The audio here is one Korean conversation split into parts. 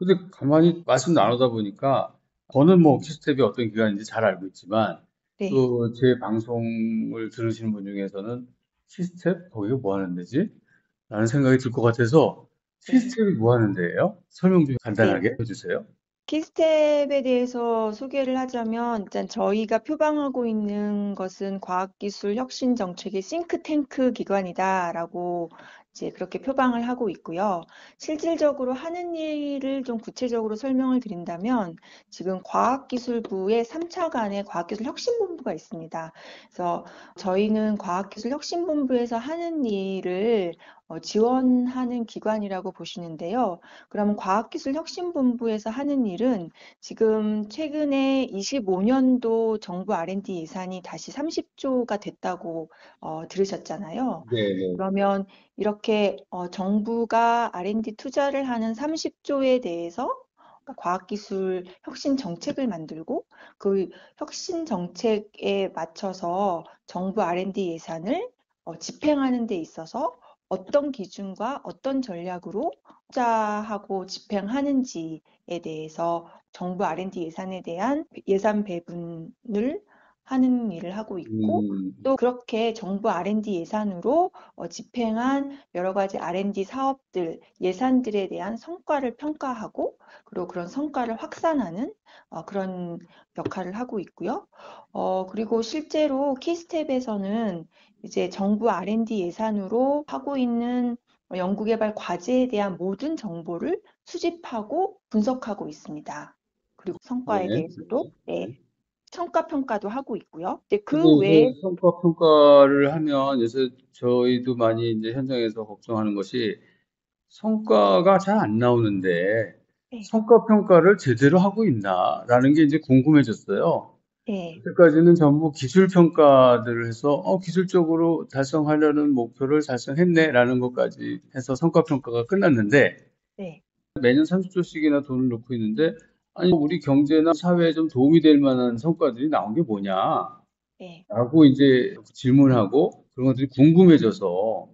근데 가만히 말씀 나누다 보니까 저는 뭐 키스텝이 어떤 기관인지 잘 알고 있지만 네. 또 제 방송을 들으시는 분 중에서는 키스텝 거기가 뭐 하는 데지? 라는 생각이 들 것 같아서 네. 키스텝이 뭐 하는 데예요? 설명 좀 네. 간단하게 해주세요. 키스텝에 대해서 소개를 하자면, 일단 저희가 표방하고 있는 것은 과학기술 혁신 정책의 싱크탱크 기관이다라고 이제 그렇게 표방을 하고 있고요. 실질적으로 하는 일을 좀 구체적으로 설명을 드린다면, 지금 과학기술부의 3차관의 과학기술혁신본부가 있습니다. 그래서 저희는 과학기술혁신본부에서 하는 일을 지원하는 기관이라고 보시는데요. 그럼 과학기술혁신본부에서 하는 일은 지금 최근에 25년도 정부 R&D 예산이 다시 30조가 됐다고 들으셨잖아요. 네네. 그러면 이렇게 정부가 R&D 투자를 하는 30조에 대해서 그러니까 과학기술 혁신 정책을 만들고 그 혁신 정책에 맞춰서 정부 R&D 예산을 집행하는 데 있어서 어떤 기준과 어떤 전략으로 투자하고 집행하는지에 대해서 정부 R&D 예산에 대한 예산 배분을 하는 일을 하고 있고 음, 또 그렇게 정부 R&D 예산으로 집행한 여러 가지 R&D 사업들, 예산들에 대한 성과를 평가하고 그리고 그런 성과를 확산하는 그런 역할을 하고 있고요. 그리고 실제로 키스텝에서는 이제 정부 R&D 예산으로 하고 있는 연구개발 과제에 대한 모든 정보를 수집하고 분석하고 있습니다. 그리고 성과에 네. 대해서도 네, 성과 평가도 하고 있고요. 이제 근데 그 외에 요새 성과 평가를 하면 요새 저희도 많이 이제 현장에서 걱정하는 것이 성과가 잘 안 나오는데 네, 성과 평가를 제대로 하고 있나라는 게 이제 궁금해졌어요. 네, 여태까지는 전부 기술 평가들을 해서 기술적으로 달성하려는 목표를 달성했네라는 것까지 해서 성과 평가가 끝났는데 네, 매년 30조씩이나 돈을 넣고 있는데 아니 우리 경제나 사회에 좀 도움이 될 만한 성과들이 나온 게 뭐냐라고 네. 이제 질문하고 그런 것들이 궁금해져서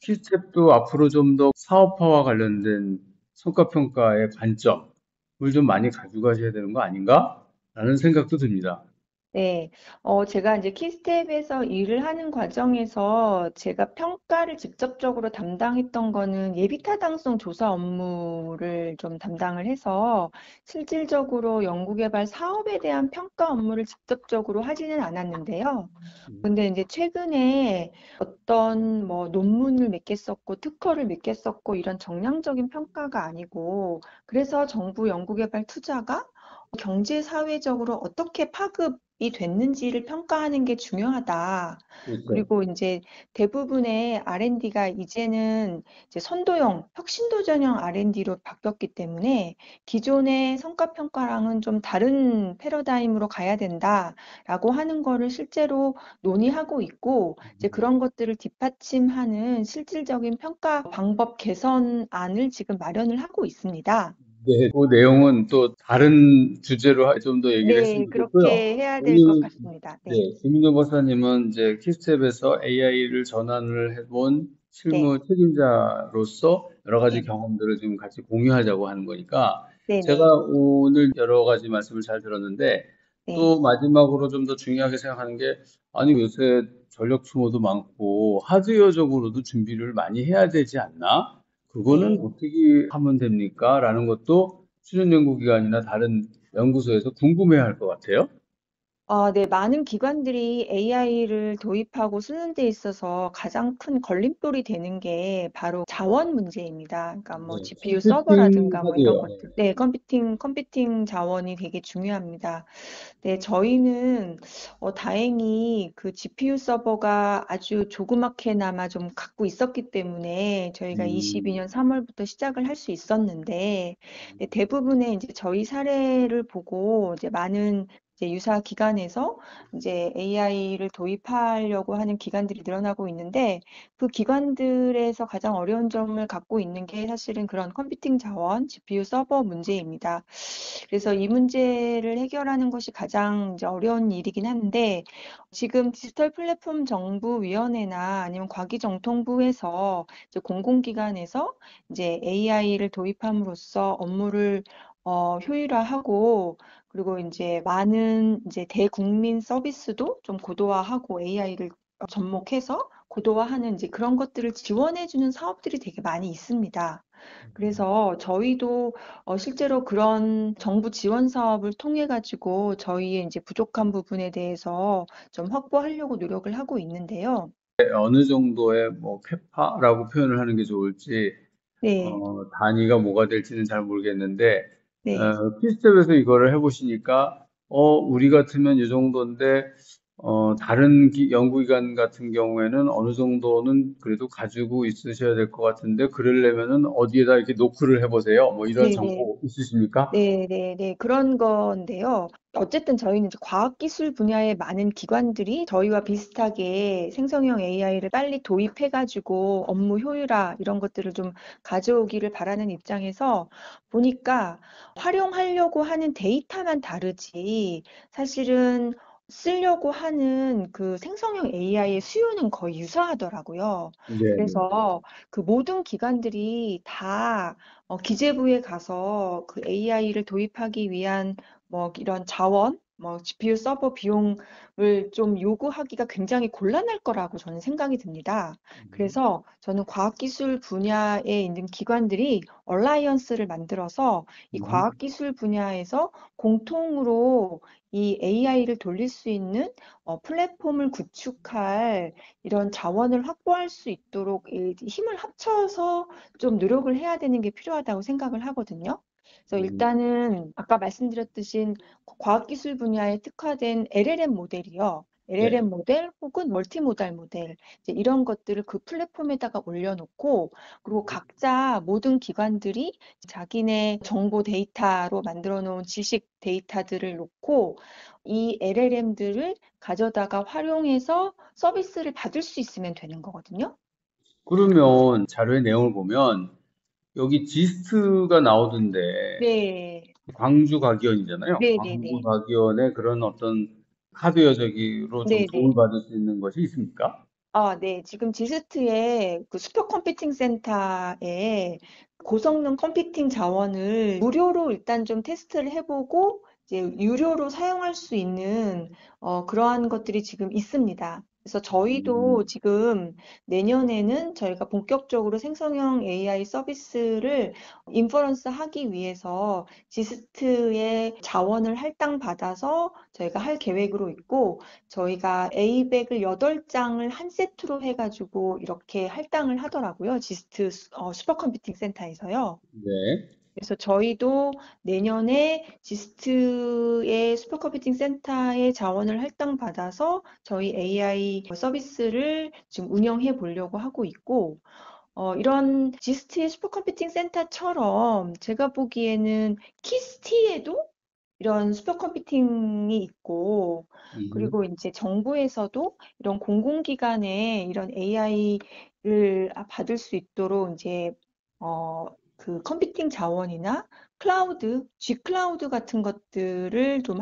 키스텝도 앞으로 좀 더 사업화와 관련된 성과평가의 관점을 좀 많이 가져가셔야 되는 거 아닌가? 라는 생각도 듭니다. 네, 제가 이제 키스텝에서 일을 하는 과정에서 제가 평가를 직접적으로 담당했던 거는 예비타당성 조사 업무를 좀 담당을 해서 실질적으로 연구개발 사업에 대한 평가 업무를 직접적으로 하지는 않았는데요. 근데 이제 최근에 어떤 뭐 논문을 몇 개 썼고 특허를 몇 개 썼고 이런 정량적인 평가가 아니고 그래서 정부 연구개발 투자가 경제 사회적으로 어떻게 파급이 됐는지를 평가하는 게 중요하다. 그렇죠. 그리고 이제 대부분의 R&D가 이제는 이제 선도형, 혁신도전형 R&D로 바뀌었기 때문에 기존의 성과 평가랑은 좀 다른 패러다임으로 가야 된다라고 하는 거를 실제로 논의하고 있고 이제 그런 것들을 뒷받침하는 실질적인 평가 방법 개선안을 지금 마련을 하고 있습니다. 네, 그 내용은 또 다른 주제로 좀 더 얘기를 했으면 네, 좋겠고요. 그렇게 해야 될 것 오늘 같습니다. 네, 네, 김민정 박사님은 이제 키스텝에서 AI를 전환을 해본 네, 실무 책임자로서 여러 가지 네, 경험들을 좀 같이 공유하자고 하는 거니까 네, 제가 네, 오늘 여러 가지 말씀을 잘 들었는데 네. 또 마지막으로 좀 더 중요하게 생각하는 게 아니 요새 전력 소모도 많고 하드웨어적으로도 준비를 많이 해야 되지 않나? 그거는 네. 어떻게 하면 됩니까? 라는 것도 수련연구기관이나 다른 연구소에서 궁금해할 것 같아요. 네, 많은 기관들이 AI를 도입하고 쓰는 데 있어서 가장 큰 걸림돌이 되는 게 바로 자원 문제입니다. 그러니까 뭐 네, GPU 컴퓨팅 서버라든가 뭐 이런 하드웨어. 것들. 네, 컴퓨팅 자원이 되게 중요합니다. 네, 저희는 다행히 그 GPU 서버가 아주 조그맣게나마 좀 갖고 있었기 때문에 저희가 음, 22년 3월부터 시작을 할 수 있었는데 네, 대부분의 이제 저희 사례를 보고 이제 많은 이제 유사 기관에서 이제 AI를 도입하려고 하는 기관들이 늘어나고 있는데 그 기관들에서 가장 어려운 점을 갖고 있는 게 사실은 그런 컴퓨팅 자원, GPU 서버 문제입니다. 그래서 이 문제를 해결하는 것이 가장 이제 어려운 일이긴 한데 지금 디지털 플랫폼 정부위원회나 아니면 과기정통부에서 이제 공공기관에서 이제 AI를 도입함으로써 업무를 효율화하고 그리고 이제 많은 이제 대국민 서비스도 좀 고도화하고 AI를 접목해서 고도화하는 이제 그런 것들을 지원해주는 사업들이 되게 많이 있습니다. 그래서 저희도 실제로 그런 정부 지원 사업을 통해 가지고 저희의 이제 부족한 부분에 대해서 좀 확보하려고 노력을 하고 있는데요. 어느 정도의 뭐 캐파라고 표현을 하는 게 좋을지 네, 단위가 뭐가 될지는 잘 모르겠는데 네. 피스텝에서 이거를 해보시니까 우리 같으면 이 정도인데 다른 연구기관 같은 경우에는 어느 정도는 그래도 가지고 있으셔야 될 것 같은데 그러려면은 어디에다 이렇게 노크를 해보세요. 뭐 이런 네네. 정보 있으십니까? 네네네. 그런 건데요. 어쨌든 저희는 이제 과학기술 분야의 많은 기관들이 저희와 비슷하게 생성형 AI를 빨리 도입해가지고 업무 효율화 이런 것들을 좀 가져오기를 바라는 입장에서 보니까 활용하려고 하는 데이터만 다르지 사실은 쓰려고 하는 그 생성형 AI의 수요는 거의 유사하더라고요. 네네. 그래서 그 모든 기관들이 다 기재부에 가서 그 AI를 도입하기 위한 뭐 이런 자원, 뭐 GPU 서버 비용을 좀 요구하기가 굉장히 곤란할 거라고 저는 생각이 듭니다. 그래서 저는 과학기술 분야에 있는 기관들이 얼라이언스를 만들어서 이 음. 과학기술 분야에서 공통으로 이 AI를 돌릴 수 있는 플랫폼을 구축할 이런 자원을 확보할 수 있도록 이 힘을 합쳐서 좀 노력을 해야 되는 게 필요하다고 생각을 하거든요. 그래서 음. 일단은 아까 말씀드렸듯이 과학기술 분야에 특화된 LLM 모델이요. 네. LLM 모델 혹은 멀티모달 모델 이제 이런 것들을 그 플랫폼에다가 올려놓고 그리고 각자 모든 기관들이 자기네 정보 데이터로 만들어 놓은 지식 데이터들을 놓고 이 LLM들을 가져다가 활용해서 서비스를 받을 수 있으면 되는 거거든요. 그러면 자료의 내용을 보면 여기 지스트가 나오던데 네, 광주 가기원이잖아요. 네, 네, 광주 네. 가기원의 그런 어떤 하드웨어 저기로 좀 네, 도움을 네. 받을 수 있는 것이 있습니까? 아, 네. 지금 지스트의 그 슈퍼컴퓨팅 센터에 고성능 컴퓨팅 자원을 무료로 일단 좀 테스트를 해보고 이제 유료로 사용할 수 있는 그러한 것들이 지금 있습니다. 그래서 저희도 음. 지금 내년에는 저희가 본격적으로 생성형 AI 서비스를 인퍼런스 하기 위해서 지스트의 자원을 할당받아서 저희가 할 계획으로 있고 저희가 A백을 8장을 한 세트로 해가지고 이렇게 할당을 하더라고요. 지스트 슈퍼컴퓨팅 센터에서요. 네. 그래서 저희도 내년에 지스트의 슈퍼컴퓨팅 센터의 자원을 할당받아서 저희 AI 서비스를 지금 운영해 보려고 하고 있고, 이런 지스트의 슈퍼컴퓨팅 센터처럼 제가 보기에는 키스티에도 이런 슈퍼컴퓨팅이 있고, 음. 그리고 이제 정부에서도 이런 공공기관에 이런 AI를 받을 수 있도록 이제, 그 컴퓨팅 자원이나 클라우드, G클라우드 같은 것들을 좀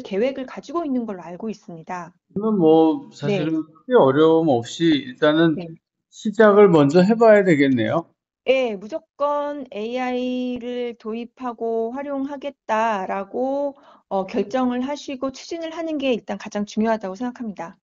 계획을 가지고 있는 걸로 알고 있습니다. 그러면 뭐 네, 사실은 크게 어려움 없이 일단은 네. 시작을 먼저 해봐야 되겠네요. 예, 무조건 AI를 도입하고 활용하겠다라고 결정을 하시고 추진을 하는 게 일단 가장 중요하다고 생각합니다.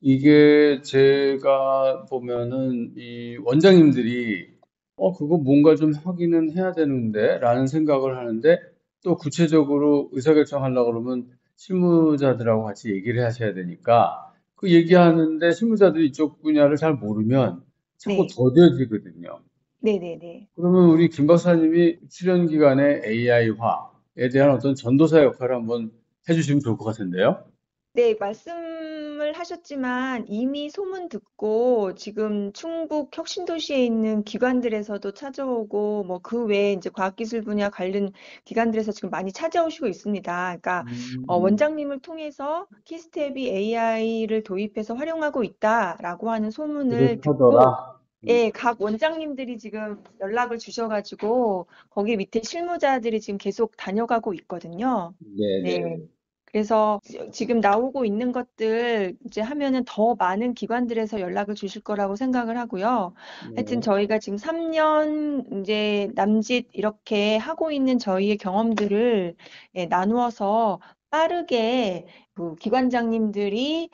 이게 제가 보면은 이 원장님들이 그거 뭔가 좀 하기는 해야 되는데 라는 생각을 하는데 또 구체적으로 의사결정하려고 그러면 실무자들하고 같이 얘기를 하셔야 되니까 그 얘기하는데 실무자들이 이쪽 분야를 잘 모르면 자꾸 네, 더뎌지거든요. 네네네. 그러면 우리 김 박사님이 출연 기간에 AI화에 대한 어떤 전도사 역할을 한번 해주시면 좋을 것 같은데요. 네, 말씀을 하셨지만 이미 소문 듣고 지금 충북 혁신도시에 있는 기관들에서도 찾아오고 뭐 그 외에 이제 과학기술 분야 관련 기관들에서 지금 많이 찾아오시고 있습니다. 그러니까 음. 원장님을 통해서 키스텝이 AI를 도입해서 활용하고 있다라고 하는 소문을 듣고 그렇다더라. 예, 각 원장님들이 지금 연락을 주셔가지고 거기 밑에 실무자들이 지금 계속 다녀가고 있거든요. 네. 네네. 그래서 지금 나오고 있는 것들 이제 하면은 더 많은 기관들에서 연락을 주실 거라고 생각을 하고요. 하여튼 네. 저희가 지금 3년 이제 남짓 이렇게 하고 있는 저희의 경험들을 예, 나누어서 빠르게 그 기관장님들이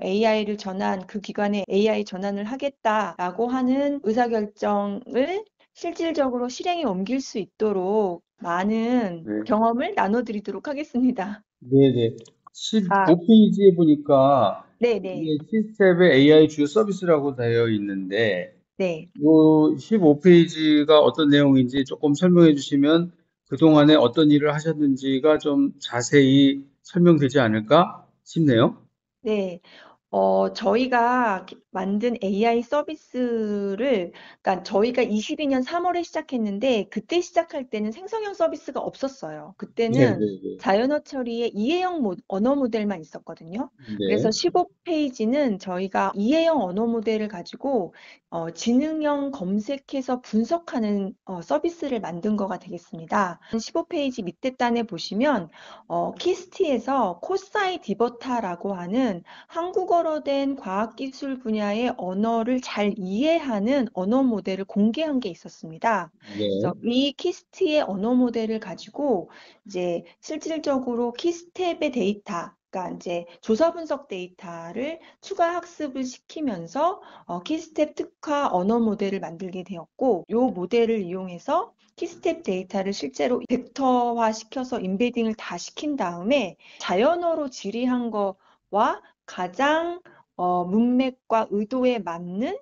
AI를 전환, 그 기관에 AI 전환을 하겠다라고 하는 의사결정을 실질적으로 실행에 옮길 수 있도록 많은 네. 경험을 나눠드리도록 하겠습니다. 네네. 아, 15페이지에 보니까 네네, 이게 시스템의 AI 주요 서비스라고 되어 있는데, 네. 요 15페이지가 어떤 내용인지 조금 설명해 주시면 그동안에 어떤 일을 하셨는지가 좀 자세히 설명되지 않을까 싶네요. 네. 저희가 만든 AI 서비스를, 그러니까 저희가 22년 3월에 시작했는데, 그때 시작할 때는 생성형 서비스가 없었어요. 그때는 네네네. 자연어 처리에 이해형 언어 모델만 있었거든요. 그래서 네. 15페이지는 저희가 이해형 언어 모델을 가지고 지능형 검색해서 분석하는 서비스를 만든 거가 되겠습니다. 15페이지 밑에 단에 보시면 키스티에서 코사이 디버타라고 하는 한국어로 된 과학기술 분야의 언어를 잘 이해하는 언어 모델을 공개한 게 있었습니다. 네. 그래서 이 키스트의 언어 모델을 가지고 이제 실질적으로 키스텝의 데이터, 그러니까 이제 조사 분석 데이터를 추가 학습을 시키면서 키스텝 특화 언어 모델을 만들게 되었고, 이 모델을 이용해서 키스텝 데이터를 실제로 벡터화 시켜서 인베딩을 다 시킨 다음에 자연어로 질의한 거와 가장 문맥과 의도에 맞는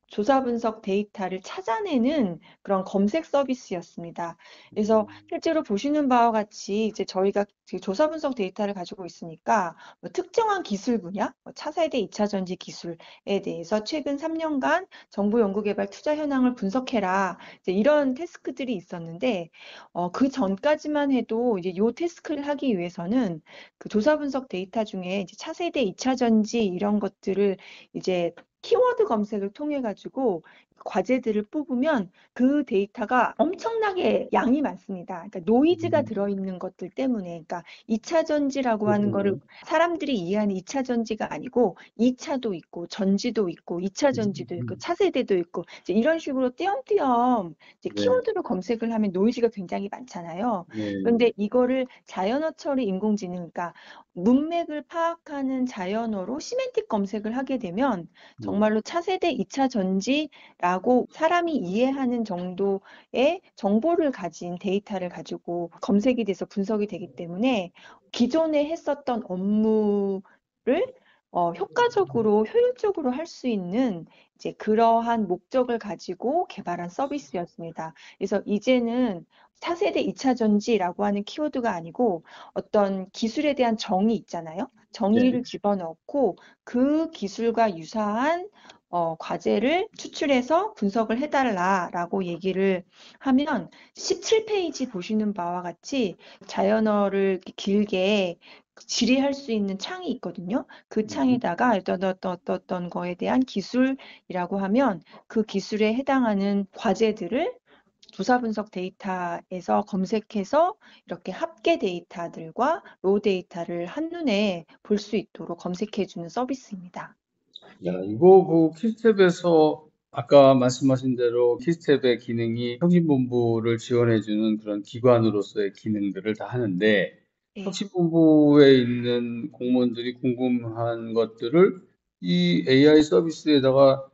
조사 분석 데이터를 찾아내는 그런 검색 서비스였습니다. 그래서 실제로 보시는 바와 같이 이제 저희가 조사 분석 데이터를 가지고 있으니까 뭐 특정한 기술 분야, 뭐 차세대 2차 전지 기술에 대해서 최근 3년간 정부 연구개발 투자 현황을 분석해라. 이제 이런 태스크들이 있었는데 그 전까지만 해도 이제 요 태스크를 하기 위해서는 그 조사 분석 데이터 중에 이제 차세대 2차 전지 이런 것들을 이제 키워드 검색을 통해 가지고 과제들을 뽑으면 그 데이터가 엄청나게 양이 많습니다. 그러니까 노이즈가 음, 들어있는 것들 때문에, 그러니까 2차 전지라고 하는 거를 그렇군요. 사람들이 이해하는 2차 전지가 아니고 2차도 있고 전지도 있고 2차 전지도 있고 음, 차세대도 있고 이제 이런 식으로 띄엄띄엄 이제 네. 키워드로 검색을 하면 노이즈가 굉장히 많잖아요. 네. 그런데 이거를 자연어 처리 인공지능, 그러니까 문맥을 파악하는 자연어로 시멘틱 검색을 하게 되면 네. 정말로 차세대 2차 전지라고 사람이 이해하는 정도의 정보를 가진 데이터를 가지고 검색이 돼서 분석이 되기 때문에 기존에 했었던 업무를 효과적으로, 효율적으로 할 수 있는 이제 그러한 목적을 가지고 개발한 서비스였습니다. 그래서 이제는 차세대 2차 전지라고 하는 키워드가 아니고 어떤 기술에 대한 정의 있잖아요. 네. 정의를 집어넣고 그 기술과 유사한 과제를 추출해서 분석을 해달라라고 얘기를 하면 17페이지 보시는 바와 같이 자연어를 이렇게 길게 질의할 수 있는 창이 있거든요. 그 네. 창에다가 어떤 거에 대한 기술이라고 하면 그 기술에 해당하는 과제들을 조사 분석 데이터에서 검색해서 이렇게 합계 데이터들과 로 데이터를 한눈에 볼 수 있도록 검색해주는 서비스입니다. 야, 이거 그 키스텝에서 아까 말씀하신 대로 키스텝의 기능이 혁신본부를 지원해주는 그런 기관으로서의 기능들을 다 하는데 네. 혁신본부에 있는 공무원들이 궁금한 것들을 이 AI 서비스에다가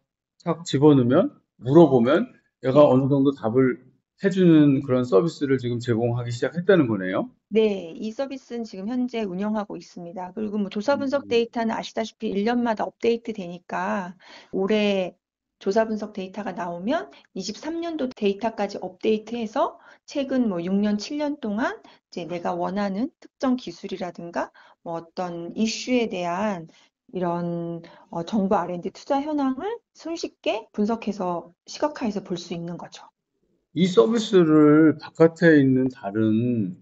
탁 집어넣으면 물어보면 얘가 네. 어느 정도 답을 해주는 그런 서비스를 지금 제공하기 시작했다는 거네요. 네, 이 서비스는 지금 현재 운영하고 있습니다. 그리고 뭐 조사 분석 음, 데이터는 아시다시피 1년마다 업데이트 되니까 올해 조사 분석 데이터가 나오면 23년도 데이터까지 업데이트해서 최근 뭐 6년, 7년 동안 이제 내가 원하는 특정 기술이라든가 뭐 어떤 이슈에 대한 이런 정부 R&D 투자 현황을 손쉽게 분석해서 시각화해서 볼 수 있는 거죠. 이 서비스를 바깥에 있는 다른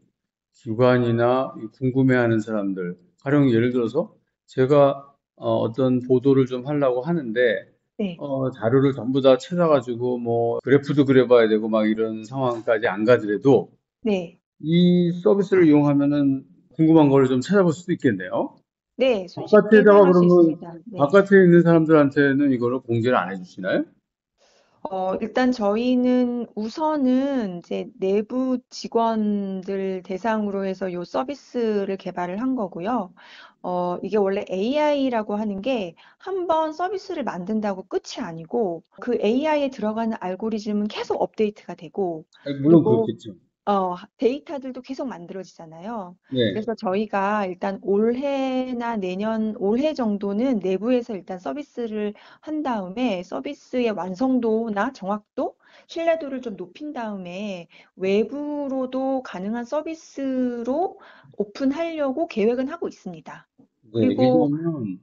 기관이나 궁금해하는 사람들, 가령 예를 들어서 제가 어떤 보도를 좀 하려고 하는데 네, 자료를 전부 다 찾아가지고 뭐 그래프도 그려봐야 되고 막 이런 상황까지 안 가더라도 네, 이 서비스를 이용하면은 궁금한 거를 좀 찾아볼 수도 있겠네요. 네, 손쉽게 바깥에다가 사용할 수 그러면 있습니다. 네. 바깥에 있는 사람들한테는 이거를 공개를 안 해주시나요? 일단 저희는 우선은 이제 내부 직원들 대상으로 해서 요 서비스를 개발을 한 거고요. 이게 원래 AI라고 하는 게 한 번 서비스를 만든다고 끝이 아니고 그 AI에 들어가는 알고리즘은 계속 업데이트가 되고 아니, 물론 그리고 그렇겠죠. 데이터들도 계속 만들어지잖아요. 네, 그래서 저희가 일단 올해나 내년, 올해 정도는 내부에서 일단 서비스를 한 다음에 서비스의 완성도나 정확도, 신뢰도를 좀 높인 다음에 외부로도 가능한 서비스로 오픈하려고 계획은 하고 있습니다. 네, 그리고, 왜냐하면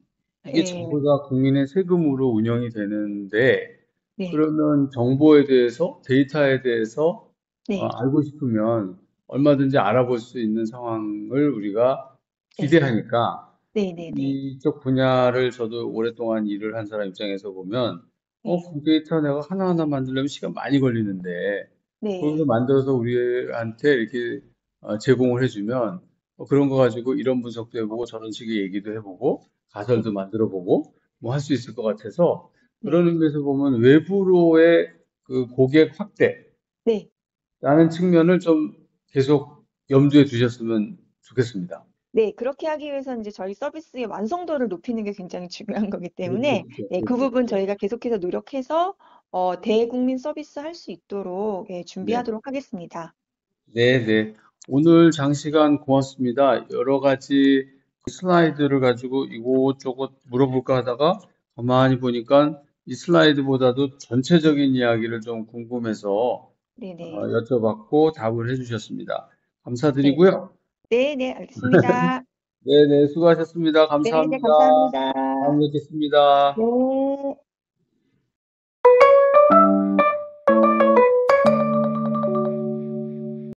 이게 예, 전부 다 국민의 세금으로 운영이 되는데 네, 그러면 정보에 대해서, 데이터에 대해서 네, 알고 싶으면 얼마든지 알아볼 수 있는 상황을 우리가 네, 기대하니까 네, 네, 네, 이쪽 분야를 저도 오랫동안 일을 한 사람 입장에서 보면 네, 그 데이터 내가 하나하나 만들려면 시간 많이 걸리는데 그걸 네, 만들어서 우리한테 이렇게 제공을 해주면 그런 거 가지고 이런 분석도 해보고 저런 식의 얘기도 해보고 네, 가설도 만들어보고 뭐 할 수 있을 것 같아서 그런 네, 의미에서 보면 외부로의 그 고객 확대라는 네. 측면을 좀 계속 염두에 두셨으면 좋겠습니다. 네, 그렇게 하기 위해서는 이제 저희 서비스의 완성도를 높이는 게 굉장히 중요한 거기 때문에 그렇죠, 네, 그 그렇죠, 부분 그렇죠. 저희가 계속해서 노력해서 대국민 서비스 할 수 있도록 예, 네. 준비하도록 하겠습니다. 네, 네. 오늘 장시간 고맙습니다. 여러 가지 슬라이드를 가지고 이곳저곳 물어볼까 하다가 가만히 보니까 이 슬라이드보다도 전체적인 이야기를 좀 궁금해서 네네. 여쭤봤고 답을 해주셨습니다. 네. 감사드리고요. 네, 네, 알겠습니다. 네, 네, 수고하셨습니다. 네, 네, 감사합니다. 감사합니다. 다음에 뵙겠습니다. 네.